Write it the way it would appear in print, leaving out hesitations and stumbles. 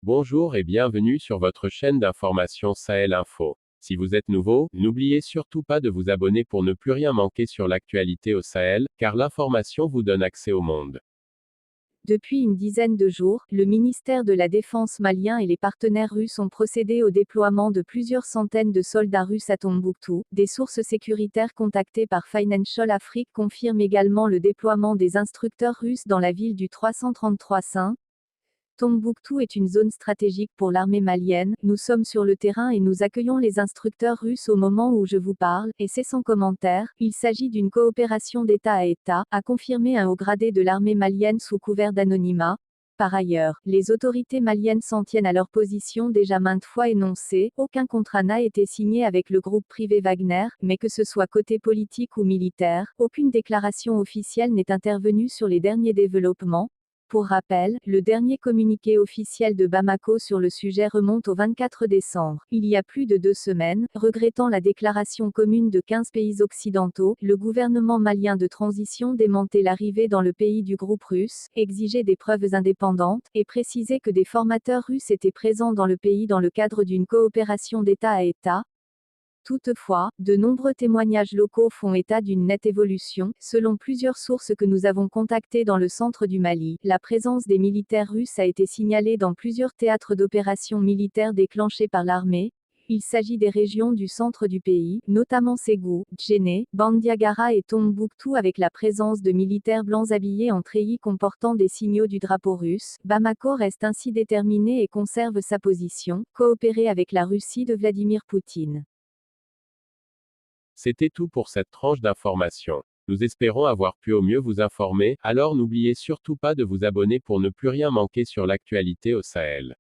Bonjour et bienvenue sur votre chaîne d'information Sahel Info. Si vous êtes nouveau, n'oubliez surtout pas de vous abonner pour ne plus rien manquer sur l'actualité au Sahel, car l'information vous donne accès au monde. Depuis une dizaine de jours, le ministère de la Défense malien et les partenaires russes ont procédé au déploiement de plusieurs centaines de soldats russes à Tombouctou. Des sources sécuritaires contactées par Financial Afrique confirment également le déploiement des instructeurs russes dans la ville du 333 Saint. Tombouctou est une zone stratégique pour l'armée malienne, nous sommes sur le terrain et nous accueillons les instructeurs russes au moment où je vous parle, et c'est sans commentaire, il s'agit d'une coopération d'État à État, a confirmé un haut gradé de l'armée malienne sous couvert d'anonymat. Par ailleurs, les autorités maliennes s'en tiennent à leur position déjà maintes fois énoncée, aucun contrat n'a été signé avec le groupe privé Wagner, mais que ce soit côté politique ou militaire, aucune déclaration officielle n'est intervenue sur les derniers développements. Pour rappel, le dernier communiqué officiel de Bamako sur le sujet remonte au 24 décembre, il y a plus de 2 semaines, regrettant la déclaration commune de 15 pays occidentaux, le gouvernement malien de transition démentait l'arrivée dans le pays du groupe russe, exigeait des preuves indépendantes, et précisait que des formateurs russes étaient présents dans le pays dans le cadre d'une coopération d'État à État. Toutefois, de nombreux témoignages locaux font état d'une nette évolution. Selon plusieurs sources que nous avons contactées dans le centre du Mali, la présence des militaires russes a été signalée dans plusieurs théâtres d'opérations militaires déclenchés par l'armée. Il s'agit des régions du centre du pays, notamment Ségou, Djenné, Bandiagara et Tombouctou avec la présence de militaires blancs habillés en treillis comportant des signaux du drapeau russe. Bamako reste ainsi déterminé et conserve sa position, coopérer avec la Russie de Vladimir Poutine. C'était tout pour cette tranche d'information. Nous espérons avoir pu au mieux vous informer, alors n'oubliez surtout pas de vous abonner pour ne plus rien manquer sur l'actualité au Sahel.